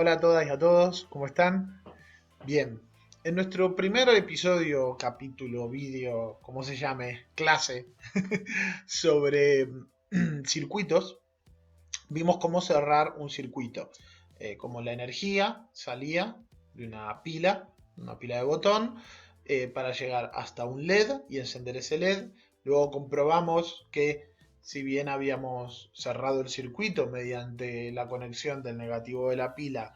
Hola a todas y a todos, ¿cómo están? Bien, en nuestro primer episodio, capítulo, vídeo, como se llame, clase, sobre circuitos, vimos cómo cerrar un circuito, cómo la energía salía de una pila de botón, para llegar hasta un LED y encender ese LED. Luego comprobamos que si bien habíamos cerrado el circuito mediante la conexión del negativo de la pila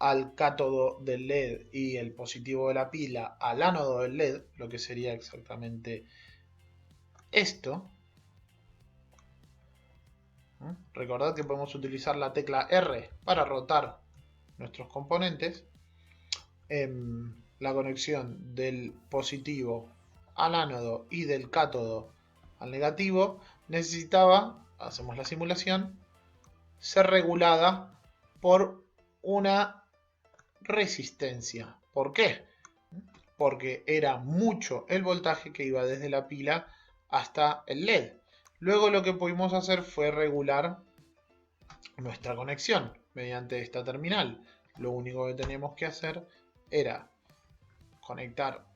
al cátodo del LED y el positivo de la pila al ánodo del LED, lo que sería exactamente esto. Recordad que podemos utilizar la tecla R para rotar nuestros componentes. La conexión del positivo al ánodo y del cátodo al negativo necesitaba, hacemos la simulación, ser regulada por una resistencia. ¿Por qué? Porque era mucho el voltaje que iba desde la pila hasta el LED. Luego lo que pudimos hacer fue regular nuestra conexión mediante esta terminal. Lo único que teníamos que hacer era conectar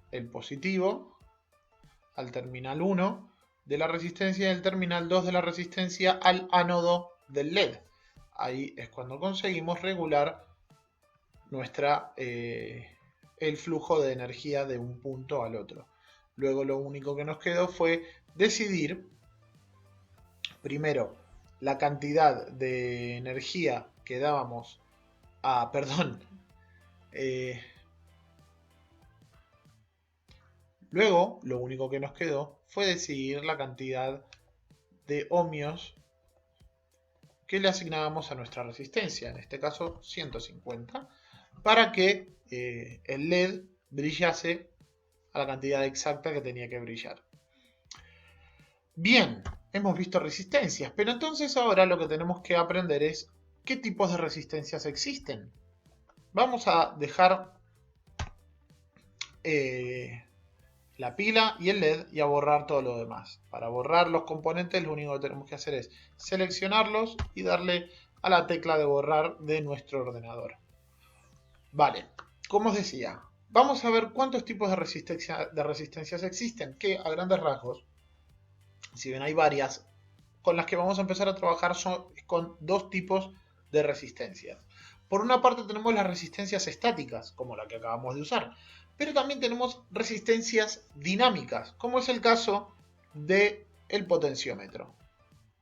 el positivo al terminal 1 de la resistencia y el terminal 2 de la resistencia al ánodo del LED. Ahí es cuando conseguimos regular el flujo de energía de un punto al otro. Luego lo único que nos quedó fue decidir primero la cantidad de energía que dábamos a, perdón, luego lo único que nos quedó fue decidir la cantidad de ohmios que le asignábamos a nuestra resistencia, en este caso 150, para que el LED brillase a la cantidad exacta que tenía que brillar. Bien, hemos visto resistencias, pero entonces ahora lo que tenemos que aprender es qué tipos de resistencias existen. Vamos a dejar la pila y el LED y a borrar todo lo demás. Para borrar los componentes lo único que tenemos que hacer es seleccionarlos y darle a la tecla de borrar de nuestro ordenador. Vale, como os decía, vamos a ver cuántos tipos de resistencias existen, que a grandes rasgos, si bien hay varias, con las que vamos a empezar a trabajar son con dos tipos de resistencias. Por una parte tenemos las resistencias estáticas, como la que acabamos de usar, pero también tenemos resistencias dinámicas, como es el caso del potenciómetro.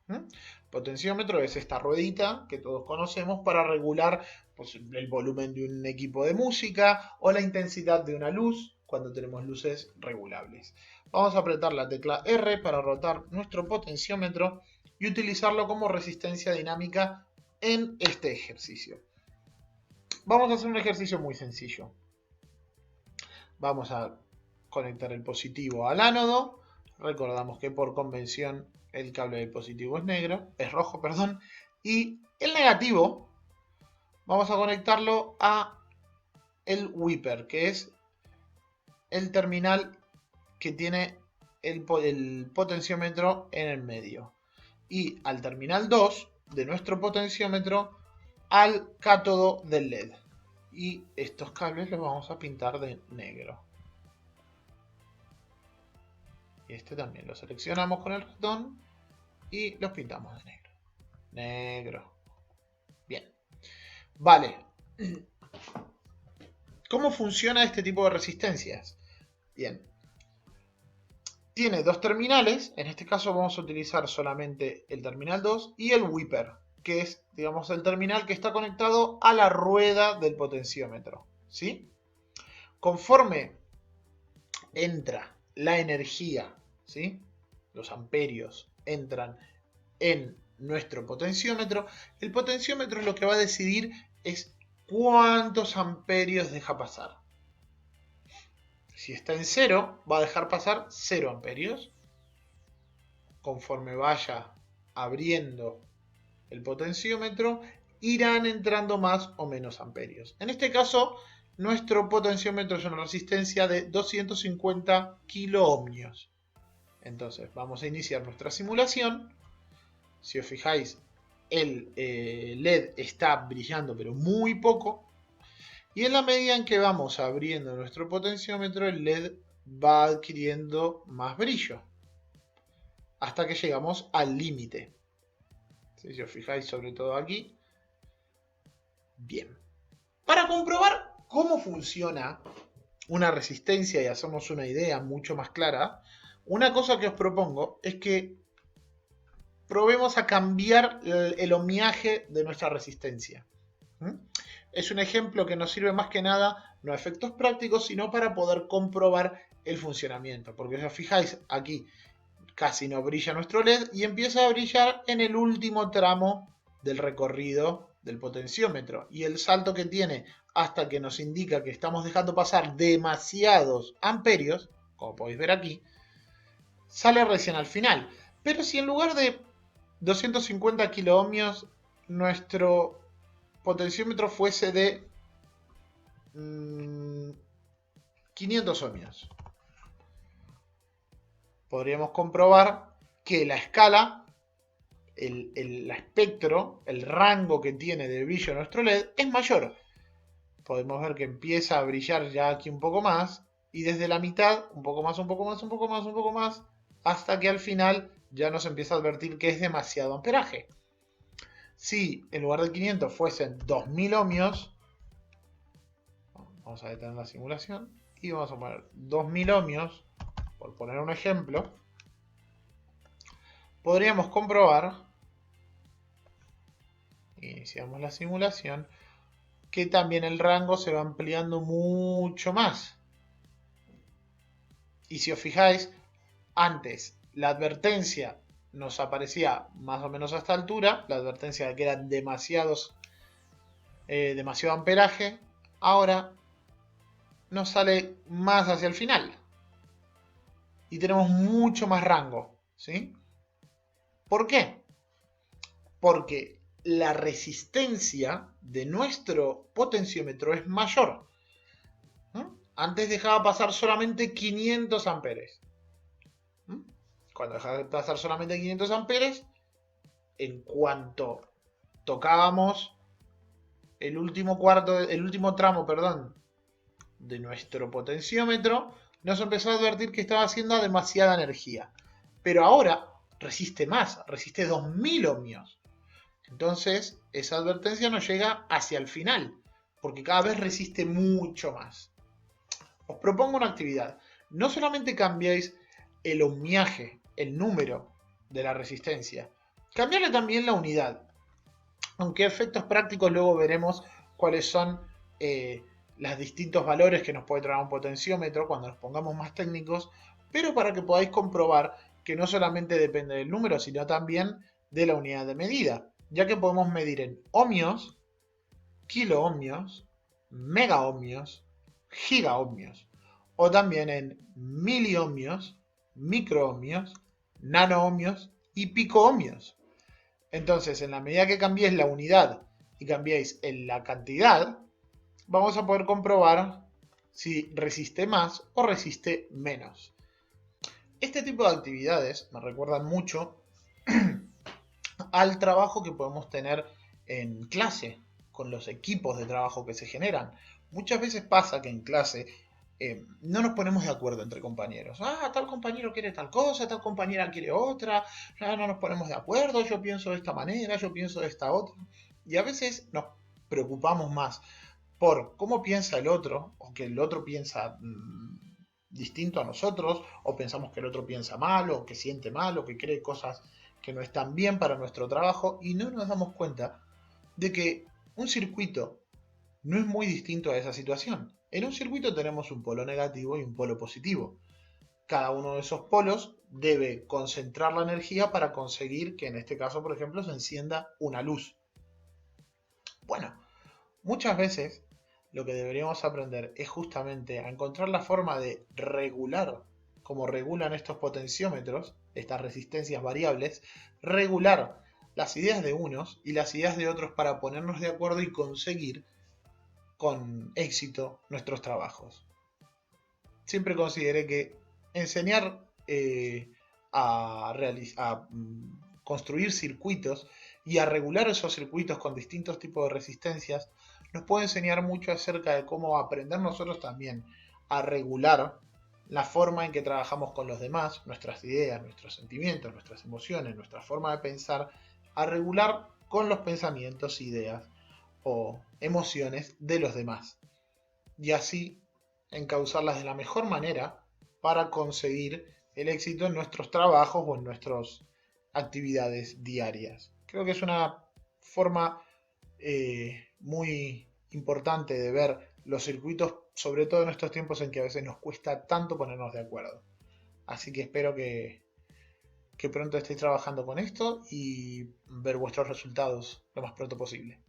El potenciómetro es esta ruedita que todos conocemos para regular pues, el volumen de un equipo de música o la intensidad de una luz cuando tenemos luces regulables. Vamos a apretar la tecla R para rotar nuestro potenciómetro y utilizarlo como resistencia dinámica en este ejercicio. Vamos a hacer un ejercicio muy sencillo. Vamos a conectar el positivo al ánodo. Recordamos que por convención el cable del positivo es rojo, perdón. Y el negativo vamos a conectarlo a el Wiper, que es el terminal que tiene el potenciómetro en el medio. Y al terminal 2 de nuestro potenciómetro al cátodo del LED. Y estos cables los vamos a pintar de negro. Y este también lo seleccionamos con el ratón y los pintamos de negro. Negro. Bien. Vale. ¿Cómo funciona este tipo de resistencias? Bien. Tiene dos terminales. En este caso vamos a utilizar solamente el terminal 2 y el Wiper, que es, digamos, el terminal que está conectado a la rueda del potenciómetro. ¿Sí? Conforme entra la energía, ¿sí? Los amperios entran en nuestro potenciómetro, el potenciómetro lo que va a decidir es cuántos amperios deja pasar. Si está en 0, va a dejar pasar 0 amperios. Conforme vaya abriendo el potenciómetro, irán entrando más o menos amperios. En este caso, nuestro potenciómetro es una resistencia de 250 kiloohmios. Entonces, vamos a iniciar nuestra simulación. Si os fijáis, el LED está brillando pero muy poco. Y en la medida en que vamos abriendo nuestro potenciómetro, el LED va adquiriendo más brillo. Hasta que llegamos al límite. Si os fijáis sobre todo aquí. Bien. Para comprobar cómo funciona una resistencia y hacernos una idea mucho más clara, una cosa que os propongo es que probemos a cambiar el ohmiaje de nuestra resistencia. Es un ejemplo que nos sirve más que nada, no a efectos prácticos, sino para poder comprobar el funcionamiento. Porque si os fijáis aquí, casi no brilla nuestro LED y empieza a brillar en el último tramo del recorrido del potenciómetro. Y el salto que tiene hasta que nos indica que estamos dejando pasar demasiados amperios, como podéis ver aquí, sale recién al final. Pero si en lugar de 250 kiloohmios nuestro potenciómetro fuese de 500 ohmios, podríamos comprobar que la escala, el espectro, el rango que tiene de brillo nuestro LED es mayor. Podemos ver que empieza a brillar ya aquí un poco más y desde la mitad un poco más, un poco más, un poco más, un poco más, hasta que al final ya nos empieza a advertir que es demasiado amperaje. Si en lugar de 500 fuesen 2000 ohmios, vamos a detener la simulación y vamos a poner 2000 ohmios, por poner un ejemplo, podríamos comprobar, iniciamos la simulación, que también el rango se va ampliando mucho más. Y si os fijáis, antes la advertencia nos aparecía más o menos a esta altura, la advertencia de que era demasiado amperaje, ahora nos sale más hacia el final. Y tenemos mucho más rango, ¿sí? ¿Por qué? Porque la resistencia de nuestro potenciómetro es mayor. Antes dejaba pasar solamente 500 amperes. Cuando dejaba de pasar solamente 500 amperes, en cuanto tocábamos el último tramo, de nuestro potenciómetro, nos empezó a advertir que estaba haciendo demasiada energía. Pero ahora resiste más, resiste 2000 ohmios. Entonces, esa advertencia nos llega hacia el final, porque cada vez resiste mucho más. Os propongo una actividad. No solamente cambiáis el ohmiaje, el número de la resistencia, cambiarle también la unidad. Aunque a efectos prácticos luego veremos cuáles son los distintos valores que nos puede traer un potenciómetro cuando nos pongamos más técnicos, pero para que podáis comprobar que no solamente depende del número, sino también de la unidad de medida, ya que podemos medir en ohmios, kiloohmios, megaohmios, gigaohmios, o también en miliohmios, microohmios, nanoohmios y picoohmios. Entonces, en la medida que cambiéis la unidad y cambiéis en la cantidad, vamos a poder comprobar si resiste más o resiste menos. Este tipo de actividades me recuerdan mucho al trabajo que podemos tener en clase, con los equipos de trabajo que se generan. Muchas veces pasa que en clase no nos ponemos de acuerdo entre compañeros. Tal compañero quiere tal cosa, tal compañera quiere otra, no nos ponemos de acuerdo, yo pienso de esta manera, yo pienso de esta otra. Y a veces nos preocupamos más por cómo piensa el otro, o que el otro piensa distinto a nosotros, o pensamos que el otro piensa mal, o que siente mal, o que cree cosas que no están bien para nuestro trabajo, y no nos damos cuenta de que un circuito no es muy distinto a esa situación. En un circuito tenemos un polo negativo y un polo positivo. Cada uno de esos polos debe concentrar la energía para conseguir que en este caso, por ejemplo, se encienda una luz. Bueno, muchas veces lo que deberíamos aprender es justamente a encontrar la forma de regular, como regulan estos potenciómetros, estas resistencias variables, regular las ideas de unos y las ideas de otros para ponernos de acuerdo y conseguir con éxito nuestros trabajos. Siempre consideré que enseñar a construir circuitos y a regular esos circuitos con distintos tipos de resistencias, nos puede enseñar mucho acerca de cómo aprender nosotros también a regular la forma en que trabajamos con los demás, nuestras ideas, nuestros sentimientos, nuestras emociones, nuestra forma de pensar, a regular con los pensamientos, ideas o emociones de los demás. Y así encauzarlas de la mejor manera para conseguir el éxito en nuestros trabajos o en nuestras actividades diarias. Creo que es una forma muy importante de ver los circuitos, sobre todo en estos tiempos en que a veces nos cuesta tanto ponernos de acuerdo. Así que espero que pronto estéis trabajando con esto y ver vuestros resultados lo más pronto posible.